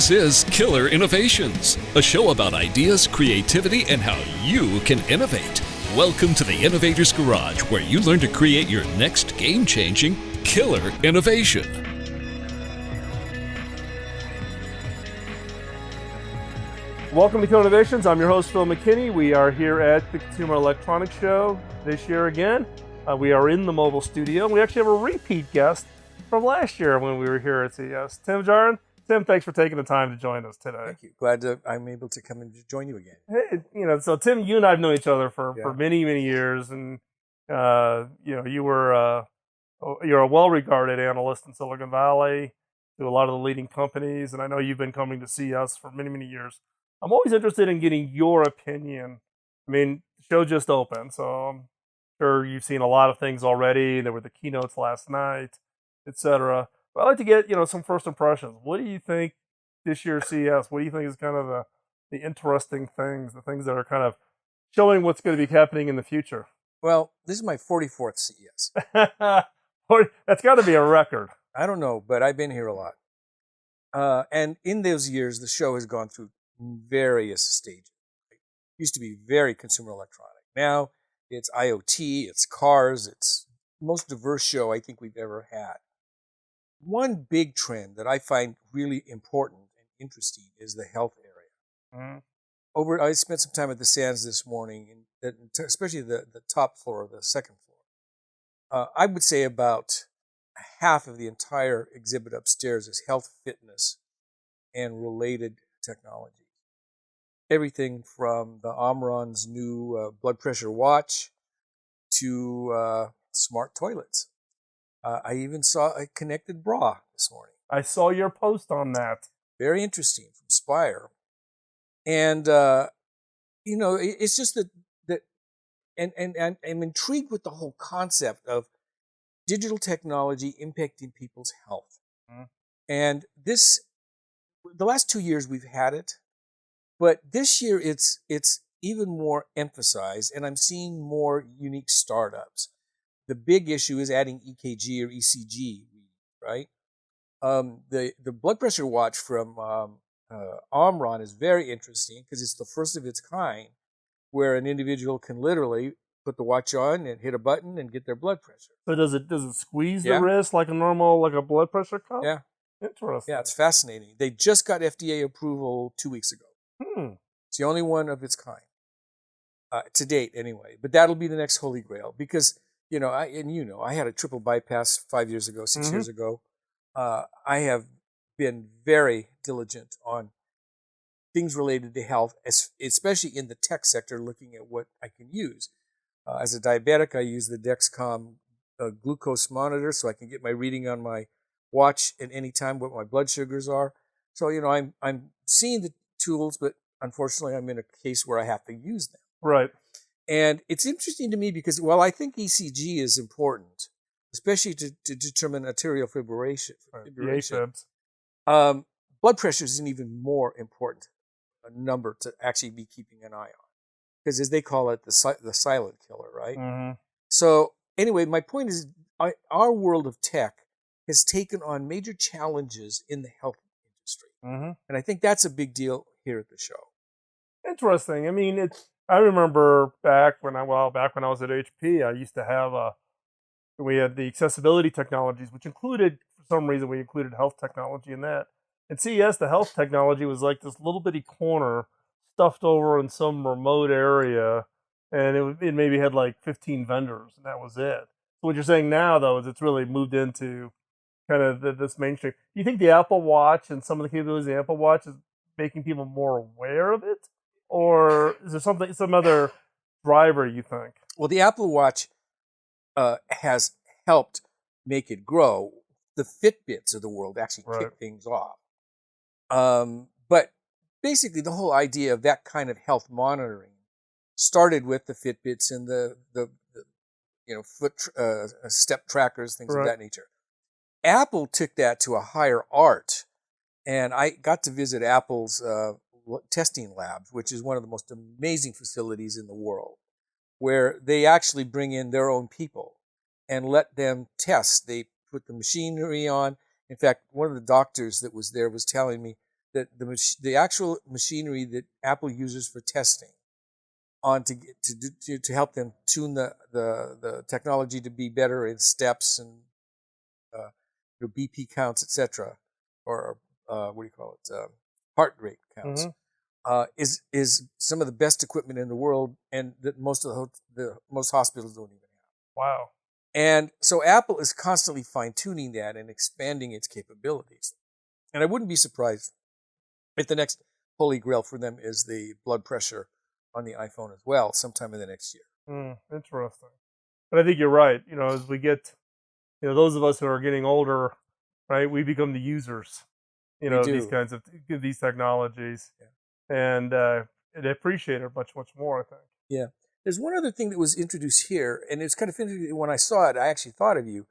This is Killer Innovations, a show about ideas, creativity, and how you can innovate. Welcome to the Innovator's Garage, where you learn to create your next game-changing killer innovation. Welcome to Killer Innovations. I'm your host, Phil McKinney. We are here at the Consumer Electronics Show this year again. We are in the mobile studio. We actually have a repeat guest from last year when we were here at CES. Tim Jarin. Tim, thanks for taking the time to join us today. Thank you. Glad I'm able to come and join you again. Hey, so Tim, you and I have known each other for many, many years, and you're a well-regarded analyst in Silicon Valley to a lot of the leading companies, and I know you've been coming to see us for many, many years. I'm always interested in getting your opinion. I mean, the show just opened, so I'm sure you've seen a lot of things already. There were the keynotes last night, etc. But I'd like to get, some first impressions. What do you think this year's CES? What do you think is kind of the interesting things, the things that are kind of showing what's going to be happening in the future? Well, this is my 44th CES. That's got to be a record. I don't know, but I've been here a lot. And in those years, the show has gone through various stages. It used to be very consumer electronic. Now it's IoT, it's cars, it's the most diverse show I think we've ever had. One big trend that I find really important and interesting is the health area. Mm-hmm. I spent some time at the Sands this morning, and especially the top floor, the second floor. I would say about half of the entire exhibit upstairs is health, fitness, and related technology. Everything from the Omron's new blood pressure watch to smart toilets. I even saw a connected bra this morning. I saw your post on that. Very interesting from Spire. And, it's just that and I'm intrigued with the whole concept of digital technology impacting people's health. Mm-hmm. And the last 2 years we've had it, but this year it's even more emphasized, and I'm seeing more unique startups. The big issue is adding EKG or ECG, right? The blood pressure watch from Omron is very interesting because it's the first of its kind where an individual can literally put the watch on and hit a button and get their blood pressure. So does it squeeze the wrist like a blood pressure cup? Yeah. Interesting. Yeah, it's fascinating. They just got FDA approval 2 weeks ago. It's the only one of its kind to date, anyway. But that'll be the next holy grail because. I had a triple bypass 5 years ago, 6 years ago. I have been very diligent on things related to health, especially in the tech sector, looking at what I can use. As a diabetic, I use the Dexcom glucose monitor so I can get my reading on my watch at any time what my blood sugars are. So, I'm seeing the tools, but unfortunately, I'm in a case where I have to use them. Right. And it's interesting to me because, I think ECG is important, especially to determine arterial fibrillation. Blood pressure is an even more important number to actually be keeping an eye on, because as they call it, the silent killer, right? Mm-hmm. So anyway, my point is, our world of tech has taken on major challenges in the health industry, and I think that's a big deal here at the show. Interesting. I mean, I remember back when I was at HP, I used to have we had the accessibility technologies, which included, for some reason, we included health technology in that. At CES, the health technology was like this little bitty corner stuffed over in some remote area, and it maybe had like 15 vendors, and that was it. So what you're saying now, though, is it's really moved into kind of this mainstream. Do you think the Apple Watch and some of the capabilities of the Apple Watch is making people more aware of it? Or is there some other driver, you think? Well, the Apple Watch has helped make it grow. The Fitbits of the world actually kick things off. But basically, the whole idea of that kind of health monitoring started with the Fitbits and the foot step trackers, things of that nature. Apple took that to a higher art, and I got to visit Apple's testing labs, which is one of the most amazing facilities in the world, where they actually bring in their own people and let them test. They put the machinery on. In fact, one of the doctors that was there was telling me that the actual machinery that Apple uses for testing on to help them tune the technology to be better in steps and BP counts, etc., or what do you call it, heart rate counts, is some of the best equipment in the world, and that most hospitals don't even have. Wow. And so Apple is constantly fine tuning that and expanding its capabilities. And I wouldn't be surprised if the next holy grail for them is the blood pressure on the iPhone as well, sometime in the next year. Interesting. But I think you're right. As we get, those of us who are getting older, right, we become the users, these kinds of these technologies, and appreciate it much, much more, I think. Yeah. There's one other thing that was introduced here, and it's kind of interesting. When I saw it, I actually thought of you,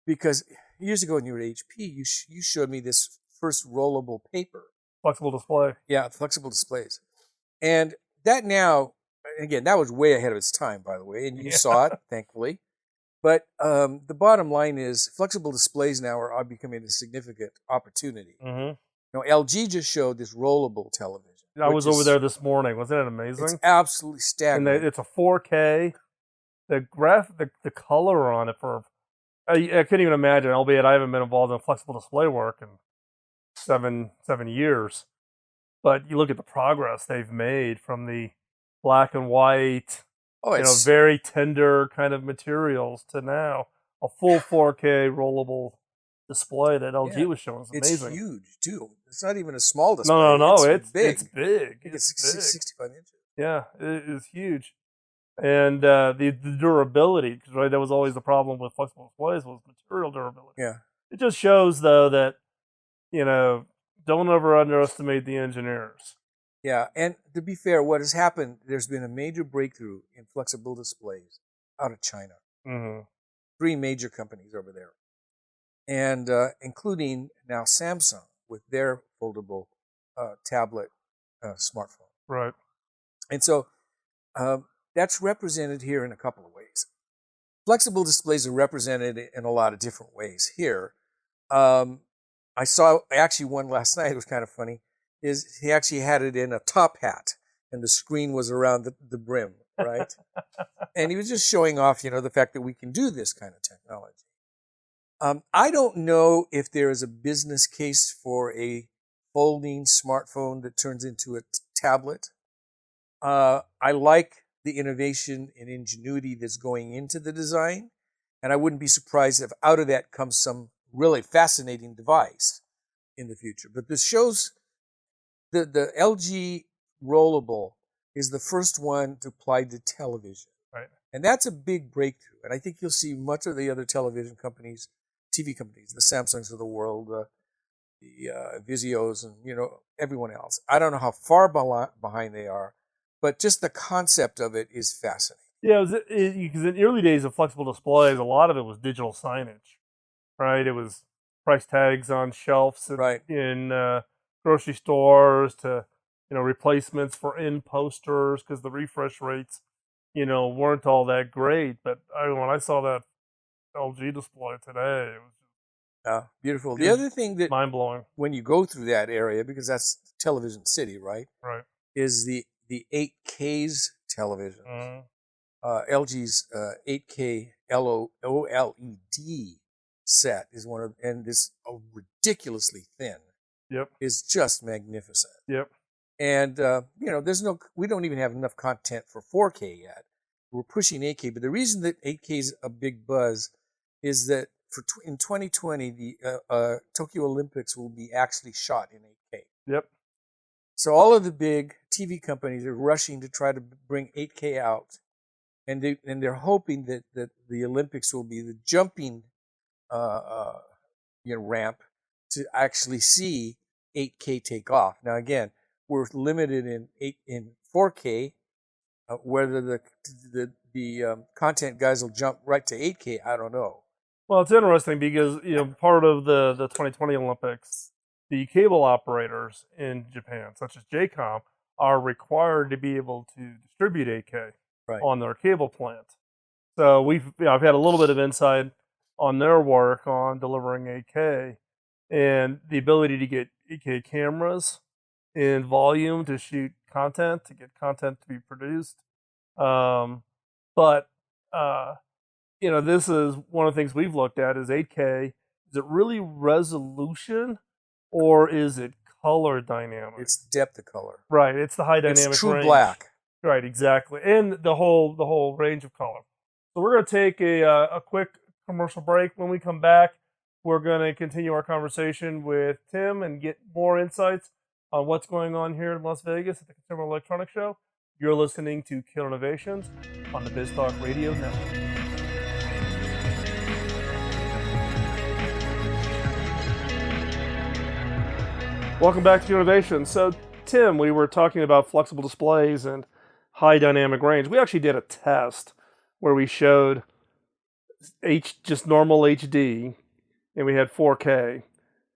because years ago when you were at HP, you showed me this first rollable paper. Flexible display. Yeah, flexible displays. And that now, again, that was way ahead of its time, by the way, and you saw it, thankfully. But the bottom line is flexible displays now are becoming a significant opportunity. LG just showed this rollable television. I was over there this morning. Wasn't it amazing? It's absolutely staggering. And it's a 4K. The color on it I couldn't even imagine, albeit I haven't been involved in flexible display work in seven years. But you look at the progress they've made from the black and white, very tender kind of materials to now a full 4K rollable display that LG was showing. It's amazing. It's huge too. It's not even a small display. No. It's big. It's big. It's 65 inches. Yeah, it is huge. And the durability, because that was always the problem with flexible displays, was material durability. Yeah. It just shows, though, that, don't ever underestimate the engineers. Yeah, and to be fair, what has happened, there's been a major breakthrough in flexible displays out of China. 3 major companies over there. And including now Samsung with their foldable tablet smartphone. Right. And so that's represented here in a couple of ways. Flexible displays are represented in a lot of different ways here. I saw actually one last night. It was kind of funny. He actually had it in a top hat, and the screen was around the brim, right? And he was just showing off, the fact that we can do this kind of technology. I don't know if there is a business case for a folding smartphone that turns into a tablet. I like the innovation and ingenuity that's going into the design, and I wouldn't be surprised if out of that comes some really fascinating device in the future. But this shows the LG rollable is the first one to apply to television. Right. And that's a big breakthrough. And I think you'll see much of the other television companies, TV companies, the Samsungs of the world, the Vizios, and everyone else. I don't know how far behind they are, but just the concept of it is fascinating. Yeah, because in the early days of flexible displays, a lot of it was digital signage, right? It was price tags on shelves in grocery stores to replacements for in posters, because the refresh rates weren't all that great. But when I saw that LG display today, it was beautiful. The other thing that mind blowing when you go through that area, because that's Television City, right? Right. Is the 8K's television. LG's 8K OLED set is one of, and this ridiculously thin. Yep. Is just magnificent. Yep. And we don't even have enough content for 4K yet. We're pushing 8K, but the reason that 8K is a big buzz is that in 2020 the Tokyo Olympics will be actually shot in 8K. Yep. So all of the big TV companies are rushing to try to bring 8K out, and they're hoping that the Olympics will be the jumping ramp to actually see 8K take off. Now again, we're limited in 4K. Whether the content guys will jump right to 8K, I don't know. Well, it's interesting because part of the 2020 Olympics, the cable operators in Japan, such as JCOM, are required to be able to distribute 8K on their cable plant. So I've had a little bit of insight on their work on delivering 8K, and the ability to get 8K cameras in volume to shoot content, to get content to be produced. But this is one of the things we've looked at is 8K. Is it really resolution or is it color dynamics? It's depth of color. Right. It's the high dynamic It's true range. black. Right. Exactly. And the whole range of color. So we're going to take a quick commercial break. When we come back, we're going to continue our conversation with Tim and get more insights on what's going on here in Las Vegas at the Consumer Electronics Show. You're listening to Killer Innovations on the BizTalk Radio Network. Welcome back to Killer Innovations. So, Tim, we were talking about flexible displays and high dynamic range. We actually did a test where we showed just normal HD, and we had 4K.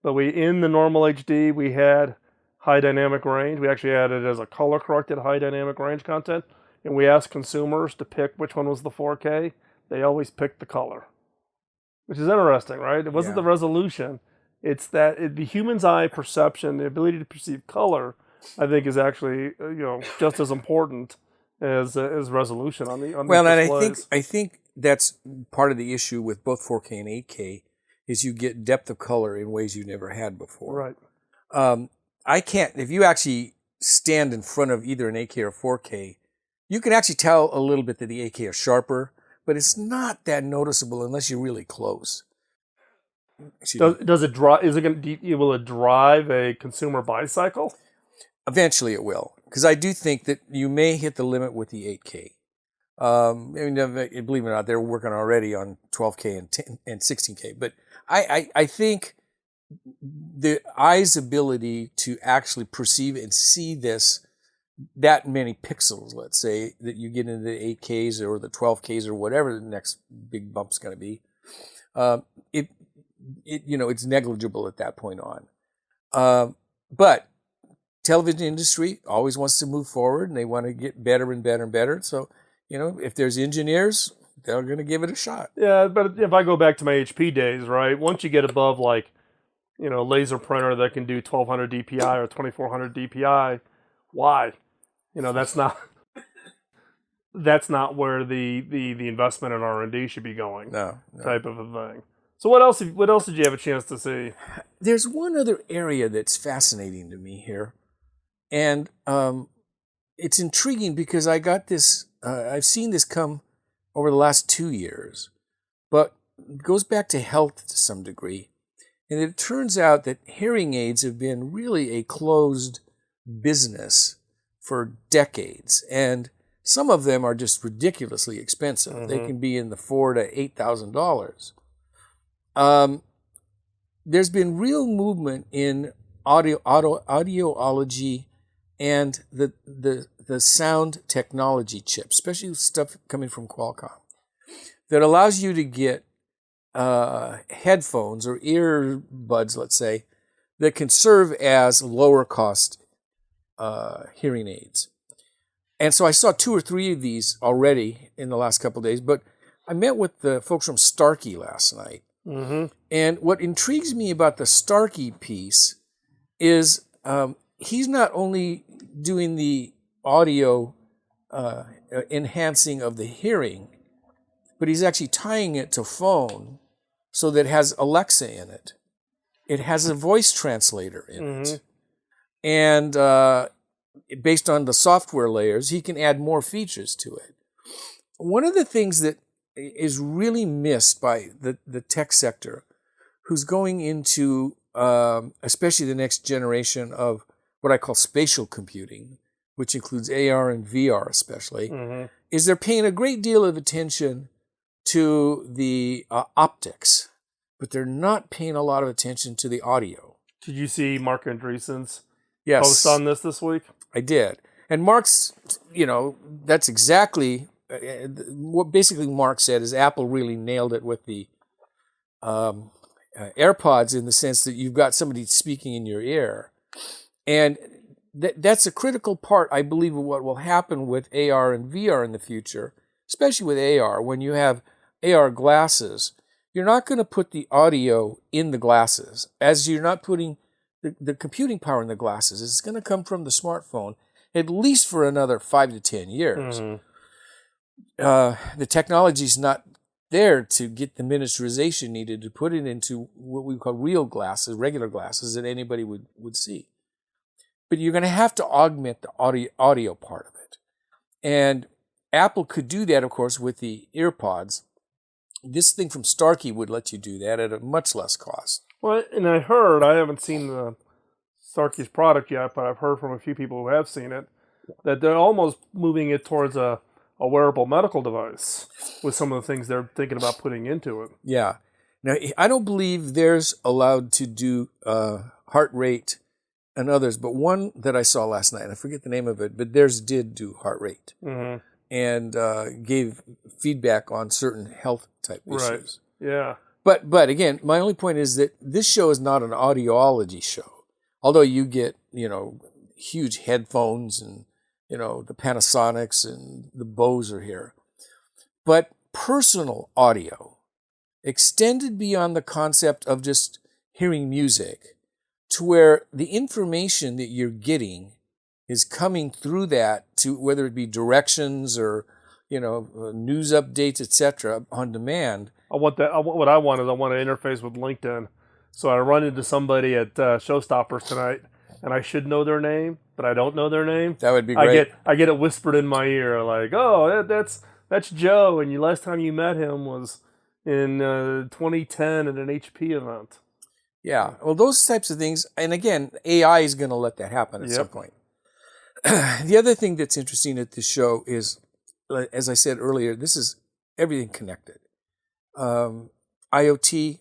But in the normal HD, we had high dynamic range. We actually had it as a color-corrected high dynamic range content, and we asked consumers to pick which one was the 4K. They always picked the color, which is interesting, right? It wasn't the resolution. It's that the human's eye perception, the ability to perceive color, I think is actually just as important as resolution on the displays. And I think that's part of the issue with both 4K and 8K is you get depth of color in ways you never had before. Right. I can't. If you actually stand in front of either an 8K or 4K, you can actually tell a little bit that the 8K are sharper, but it's not that noticeable unless you're really close. Does it drive? Will it drive a consumer buy cycle? Eventually, it will, because I do think that you may hit the limit with the 8K. Believe it or not, they're working already on 12K and 16K. But I think the eye's ability to actually perceive and see that many pixels, let's say, that you get into the 8Ks or the 12Ks or whatever the next big bump's going to be, it's negligible at that point on. But television industry always wants to move forward, and they want to get better and better and better. So, if there's engineers, they're going to give it a shot. Yeah, but if I go back to my HP days, right, once you get above laser printer that can do 1200 DPI or 2400 DPI, why? That's not where the investment in R&D should be going. No. Type of a thing. So what else did you have a chance to see? There's one other area that's fascinating to me here. And it's intriguing because I got this, I've seen this come over the last 2 years, but it goes back to health to some degree. And it turns out that hearing aids have been really a closed business for decades. And some of them are just ridiculously expensive. Mm-hmm. They can be in the $4,000 to $8,000. There's been real movement in audiology and the sound technology chips, especially stuff coming from Qualcomm, that allows you to get headphones or earbuds, let's say, that can serve as lower cost hearing aids. And so I saw 2 or 3 of these already in the last couple of days, but I met with the folks from Starkey last night. Mm-hmm. And what intrigues me about the Starkey piece is he's not only doing the audio enhancing of the hearing, but he's actually tying it to phone so that it has Alexa in it. It has a voice translator in it. And based on the software layers, he can add more features to it. One of the things that is really missed by the tech sector, who's going into especially the next generation of what I call spatial computing, which includes AR and VR especially, is they're paying a great deal of attention to the optics, but they're not paying a lot of attention to the audio. Did you see Mark Andreessen's post on this week? I did. And Mark's, that's exactly what basically Mark said is Apple really nailed it with the AirPods in the sense that you've got somebody speaking in your ear. And that's a critical part, I believe, of what will happen with AR and VR in the future, especially with AR. When you have AR glasses, you're not going to put the audio in the glasses, as you're not putting the computing power in the glasses. It's going to come from the smartphone, at least for another 5 to 10 years. The technology's not there to get the miniaturization needed to put it into what we call real glasses, regular glasses that anybody would see. But you're going to have to augment the audio part of it. And Apple could do that, of course, with the EarPods. This thing from Starkey would let you do that at a much less cost. Well, and I haven't seen the Starkey's product yet, but I've heard from a few people who have seen it, that they're almost moving it towards a wearable medical device with some of the things they're thinking about putting into it. Yeah. Now, I don't believe theirs allowed to do heart rate and others, but one that I saw last night, I forget the name of it, but theirs did do heart rate and gave feedback on certain health type issues. Right. Yeah. But again, my only point is that this show is not an audiology show. Although you get, huge headphones and, the Panasonics and the Bose are here. But personal audio, extended beyond the concept of just hearing music, to where the information that you're getting is coming through that to whether it be directions or, news updates, etc., on demand. What I want is I want to interface with LinkedIn. So I run into somebody at Showstoppers tonight, and I should know their name, but I don't know their name. That would be great. I get it whispered in my ear, like, "Oh, that's Joe, and last time you met him was in 2010 at an HP event." Yeah, well, those types of things, and again, AI is going to let that happen at some point. The other thing that's interesting at this show is, as I said earlier, this is everything connected. IoT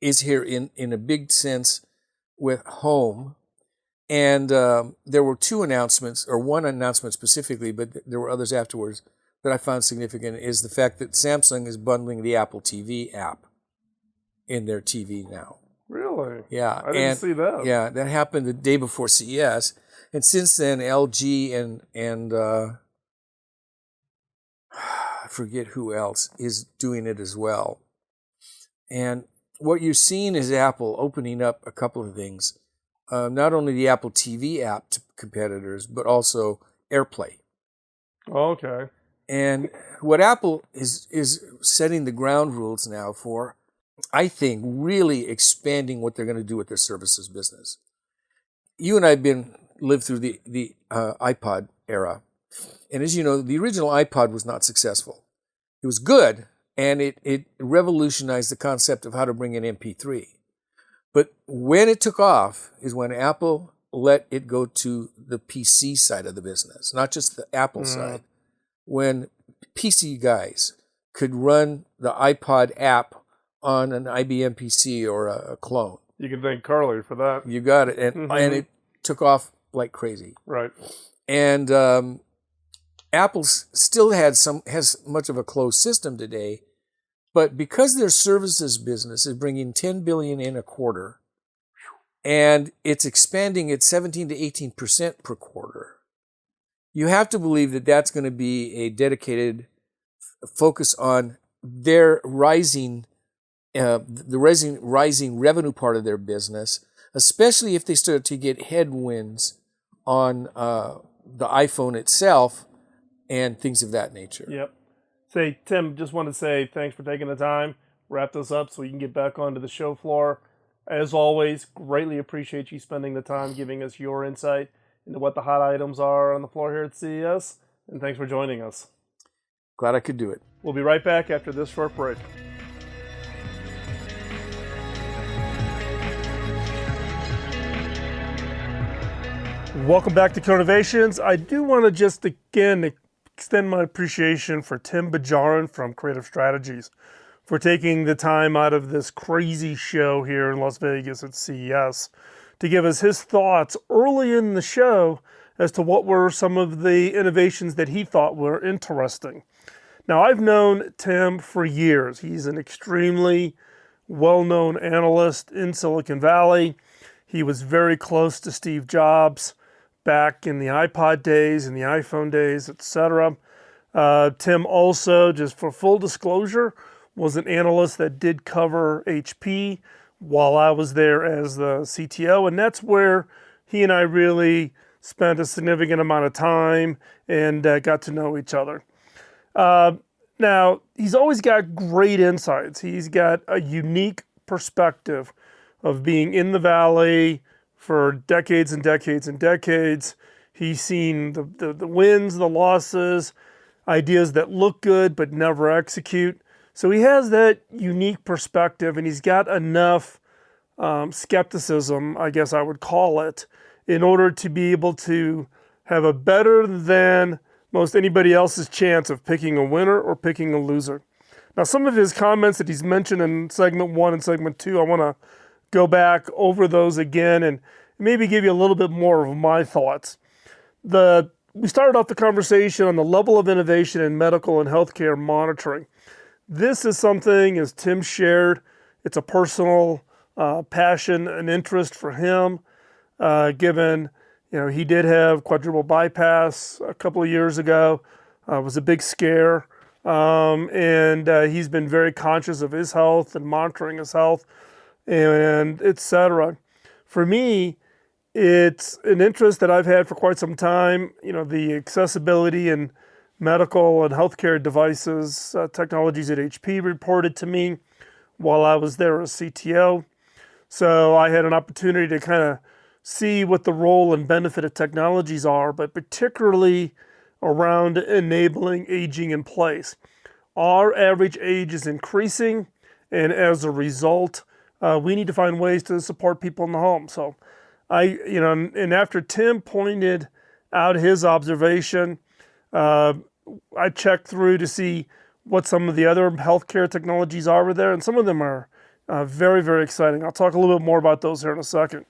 is here in a big sense with home. And there were two announcements, or one announcement specifically, but there were others afterwards that I found significant, is the fact that Samsung is bundling the Apple TV app in their TV now. Really? Yeah. I didn't see that. Yeah, that happened the day before CES. And since then, LG and I forget who else is doing it as well. And what you're seeing is Apple opening up a couple of things. Not only the Apple TV app to competitors, but also AirPlay. Okay. And what Apple is setting the ground rules now for, I think, really expanding what they're going to do with their services business. You and I have lived through the iPod era. And as you know, the original iPod was not successful. It was good, and it revolutionized the concept of how to bring in MP3. But when it took off is when Apple let it go to the PC side of the business, not just the Apple side. When PC guys could run the iPod app on an IBM PC or a clone. You can thank Carly for that. You got it. And it took off like crazy. Right. And Apple still has much of a closed system today, but because their services business is bringing $10 billion in a quarter, and it's expanding at 17 to 18% per quarter, you have to believe that that's going to be a dedicated focus on their rising revenue part of their business, especially if they start to get headwinds on the iPhone itself and things of that nature. Yep. Say, Tim, just want to say thanks for taking the time. Wrap this up so we can get back onto the show floor. As always, greatly appreciate you spending the time giving us your insight into what the hot items are on the floor here at CES. And thanks for joining us. Glad I could do it. We'll be right back after this short break. Welcome back to Innovations. I do want to just again extend my appreciation for Tim Bajarin from Creative Strategies for taking the time out of this crazy show here in Las Vegas at CES to give us his thoughts early in the show as to what were some of the innovations that he thought were interesting. Now, I've known Tim for years. He's an extremely well-known analyst in Silicon Valley. He was very close to Steve Jobs back in the iPod days and the iPhone days, etc. Tim also, just for full disclosure, was an analyst that did cover HP while I was there as the CTO, and that's where he and I really spent a significant amount of time and got to know each other. Now, he's always got great insights. He's got a unique perspective of being in the Valley for decades and decades and decades. He's seen the wins, the losses, ideas that look good but never execute. So he has that unique perspective, and he's got enough skepticism, I guess I would call it, in order to be able to have a better than most anybody else's chance of picking a winner or picking a loser. Now, some of his comments that he's mentioned in segment 1 and segment 2, I want to go back over those again and maybe give you a little bit more of my thoughts. We started off the conversation on the level of innovation in medical and healthcare monitoring. This is something, as Tim shared, it's a personal passion and interest for him, given he did have quadruple bypass a couple of years ago. It was a big scare, and he's been very conscious of his health and monitoring his health, and etc. For me, it's an interest that I've had for quite some time. The accessibility in medical and healthcare devices, technologies at HP reported to me while I was there as CTO. So I had an opportunity to kind of see what the role and benefit of technologies are, but particularly around enabling aging in place. Our average age is increasing, and as a result, we need to find ways to support people in the home. So and after Tim pointed out his observation, I checked through to see what some of the other healthcare technologies are there, and some of them are very, very exciting. I'll talk a little bit more about those here in a second.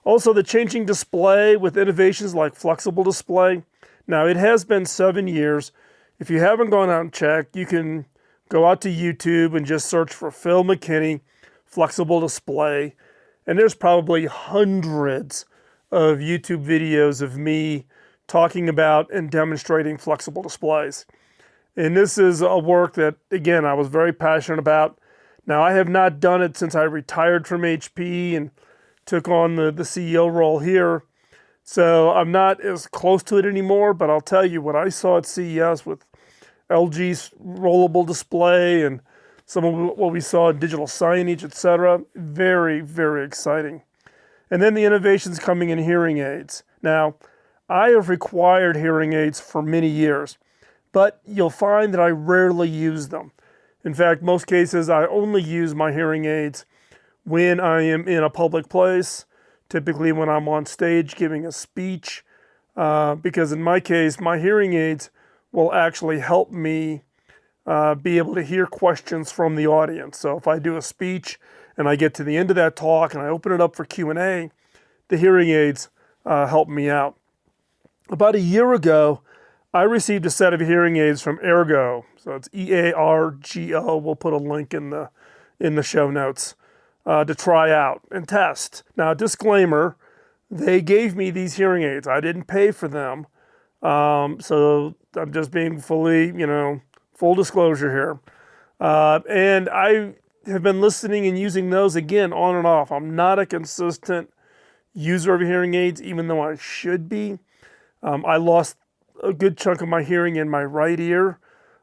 Also, the changing display with innovations like flexible display. Now, it has been 7 years. If you haven't gone out and checked, you can go out to YouTube and just search for Phil McKinney, flexible display. And there's probably hundreds of YouTube videos of me talking about and demonstrating flexible displays. And this is a work that, again, I was very passionate about. Now, I have not done it since I retired from HP and took on the CEO role here. So I'm not as close to it anymore, but I'll tell you what I saw at CES with LG's rollable display and some of what we saw in digital signage, etc. Very, very exciting. And then the innovations coming in hearing aids. Now, I have required hearing aids for many years, but you'll find that I rarely use them. In fact, most cases, I only use my hearing aids when I am in a public place, typically when I'm on stage giving a speech, because in my case, my hearing aids will actually help me be able to hear questions from the audience. So if I do a speech and I get to the end of that talk and I open it up for Q&A, the hearing aids help me out. About a year ago, I received a set of hearing aids from Ergo. So it's EARGO. We'll put a link in the show notes to try out and test. Now, disclaimer, they gave me these hearing aids. I didn't pay for them. So I'm just being fully, full disclosure here. And I have been listening and using those again on and off. I'm not a consistent user of hearing aids, even though I should be. I lost a good chunk of my hearing in my right ear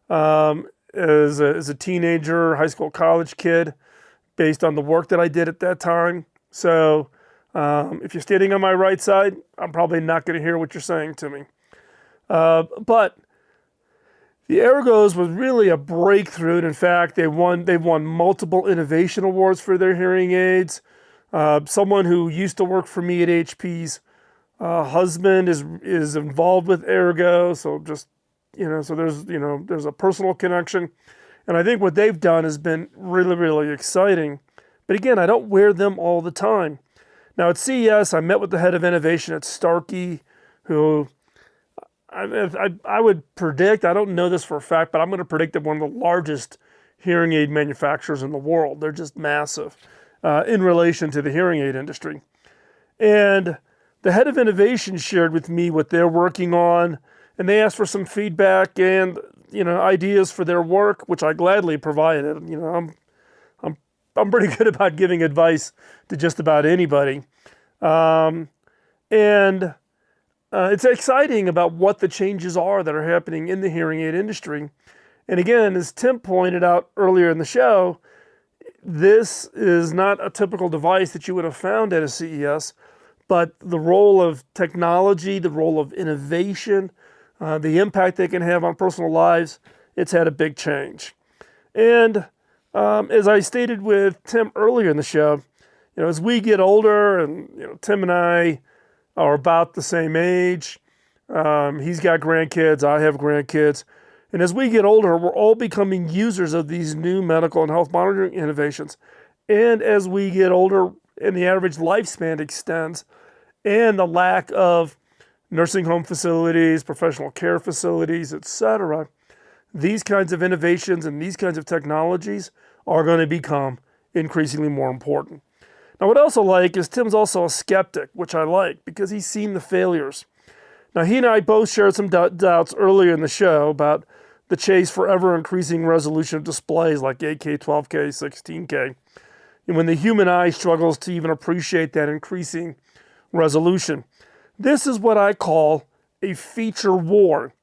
as a teenager, high school, college kid, based on the work that I did at that time. So if you're standing on my right side, I'm probably not going to hear what you're saying to me. But the Ergos was really a breakthrough. And in fact, they've won multiple innovation awards for their hearing aids. Someone who used to work for me at HP's husband is involved with Ergo, so just so there's a personal connection, and I think what they've done has been really, really exciting. But again, I don't wear them all the time. Now at CES, I met with the head of innovation at Starkey, who I would predict, I don't know this for a fact, but I'm going to predict that one of the largest hearing aid manufacturers in the world. They're just massive in relation to the hearing aid industry. And the head of innovation shared with me what they're working on, and they asked for some feedback, and ideas for their work, which I gladly provided. I'm pretty good about giving advice to just about anybody. And it's exciting about what the changes are that are happening in the hearing aid industry. And again, as Tim pointed out earlier in the show, this is not a typical device that you would have found at a CES, but the role of technology, the role of innovation, the impact they can have on personal lives, it's had a big change. And as I stated with Tim earlier in the show, as we get older, and Tim and I are about the same age, he's got grandkids, I have grandkids, and as we get older, we're all becoming users of these new medical and health monitoring innovations. And as we get older and the average lifespan extends, and the lack of nursing home facilities, professional care facilities, etc., these kinds of innovations and these kinds of technologies are going to become increasingly more important. Now, what I also like is Tim's also a skeptic, which I like because he's seen the failures. Now, he and I both shared some doubts earlier in the show about the chase for ever-increasing resolution of displays like 8K, 12K, 16K, and when the human eye struggles to even appreciate that increasing resolution. This is what I call a feature war.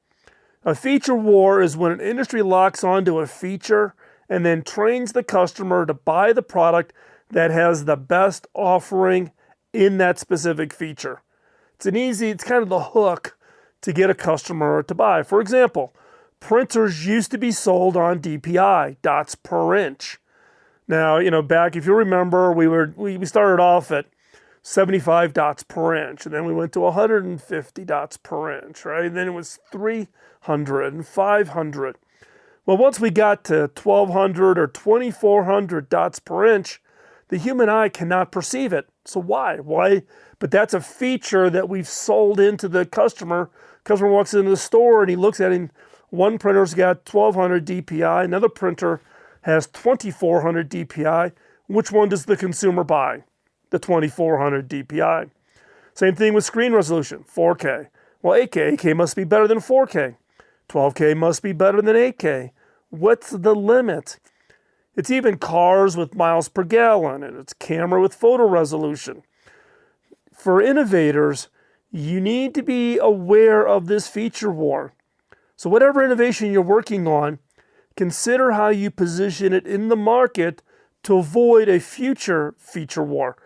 A feature war is when an industry locks onto a feature and then trains the customer to buy the product that has the best offering in that specific feature. It's kind of the hook to get a customer to buy. For example, printers used to be sold on DPI, dots per inch. Now, back, if you remember, we started off at 75 dots per inch, and then we went to 150 dots per inch, right? And then it was 300 and 500. Well, once we got to 1200 or 2400 dots per inch, the human eye cannot perceive it. So why? But that's a feature that we've sold into the customer. Customer walks into the store and he looks at it, and one printer's got 1200 DPI, another printer has 2400 DPI. Which one does the consumer buy? The 2400 DPI. Same thing with screen resolution, 4K. Well, 8K must be better than 4K. 12K must be better than 8K. What's the limit? It's even cars with miles per gallon, and it's camera with photo resolution. For innovators, you need to be aware of this feature war. So whatever innovation you're working on, consider how you position it in the market to avoid a future feature war.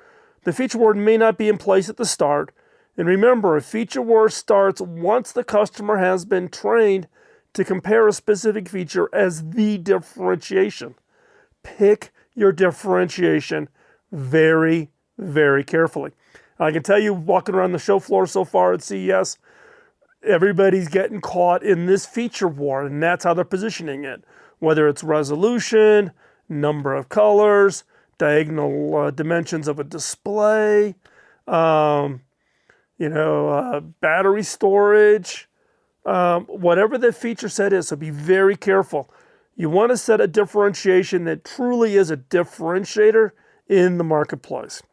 The feature war may not be in place at the start. And remember, a feature war starts once the customer has been trained to compare a specific feature as the differentiation. Pick your differentiation very, very carefully. I can tell you, walking around the show floor so far at CES, everybody's getting caught in this feature war, and that's how they're positioning it. Whether it's resolution, number of colors, diagonal dimensions of a display, battery storage, whatever the feature set is. So be very careful. You want to set a differentiation that truly is a differentiator in the marketplace.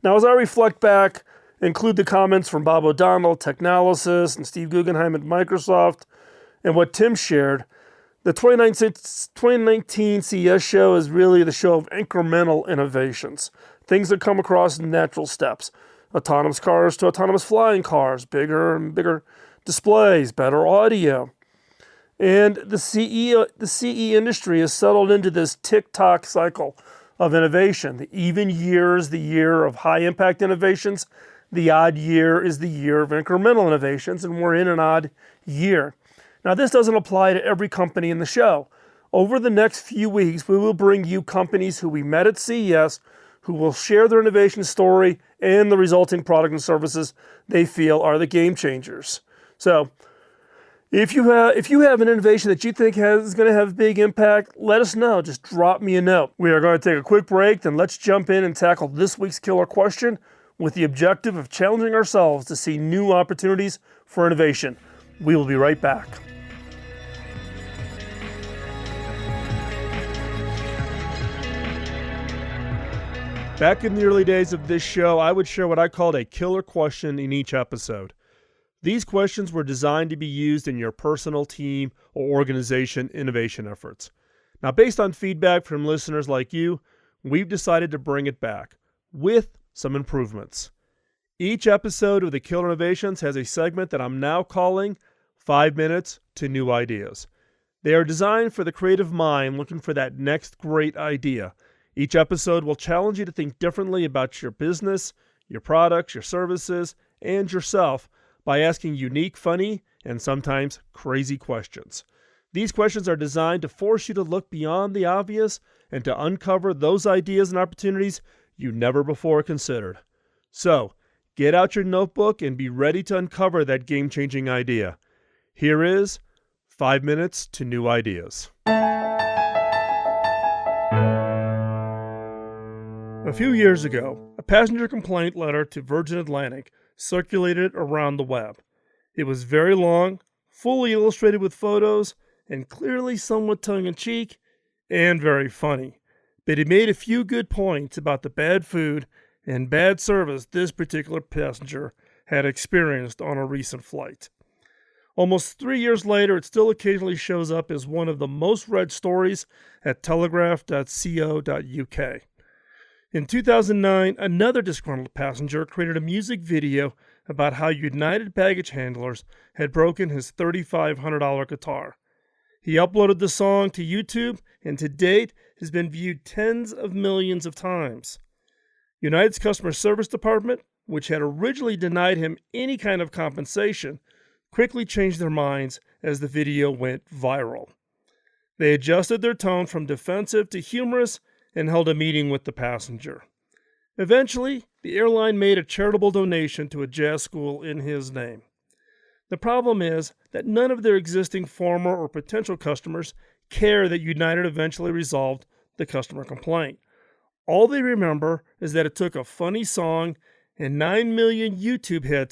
Now, as I reflect back, include the comments from Bob O'Donnell, Technalysis, and Steve Guggenheim at Microsoft, and what Tim shared, the 2019 CES show is really the show of incremental innovations, things that come across in natural steps. Autonomous cars to autonomous flying cars, bigger and bigger displays, better audio. And the CE industry has settled into this tick-tock cycle of innovation. The even year is the year of high-impact innovations. The odd year is the year of incremental innovations, and we're in an odd year. Now, this doesn't apply to every company in the show. Over the next few weeks, we will bring you companies who we met at CES who will share their innovation story and the resulting product and services they feel are the game changers. So, if you have an innovation that you think is going to have a big impact, let us know. Just drop me a note. We are going to take a quick break, then let's jump in and tackle this week's killer question with the objective of challenging ourselves to see new opportunities for innovation. We will be right back. Back in the early days of this show, I would share what I called a killer question in each episode. These questions were designed to be used in your personal, team, or organization innovation efforts. Now, based on feedback from listeners like you, we've decided to bring it back with some improvements. Each episode of the Killer Innovations has a segment that I'm now calling 5 Minutes to New Ideas. They are designed for the creative mind looking for that next great idea. Each episode will challenge you to think differently about your business, your products, your services, and yourself by asking unique, funny, and sometimes crazy questions. These questions are designed to force you to look beyond the obvious and to uncover those ideas and opportunities you never before considered. So, get out your notebook and be ready to uncover that game-changing idea. Here is 5 Minutes to New Ideas. A few years ago, a passenger complaint letter to Virgin Atlantic circulated around the web. It was very long, fully illustrated with photos, and clearly somewhat tongue-in-cheek, and very funny. But it made a few good points about the bad food and bad service this particular passenger had experienced on a recent flight. Almost 3 years later, it still occasionally shows up as one of the most read stories at telegraph.co.uk. In 2009, another disgruntled passenger created a music video about how United baggage handlers had broken his $3,500 guitar. He uploaded the song to YouTube and to date has been viewed tens of millions of times. United's customer service department, which had originally denied him any kind of compensation, quickly changed their minds as the video went viral. They adjusted their tone from defensive to humorous and held a meeting with the passenger. Eventually, the airline made a charitable donation to a jazz school in his name. The problem is that none of their existing former or potential customers care that United eventually resolved the customer complaint. All they remember is that it took a funny song and 9 million YouTube hits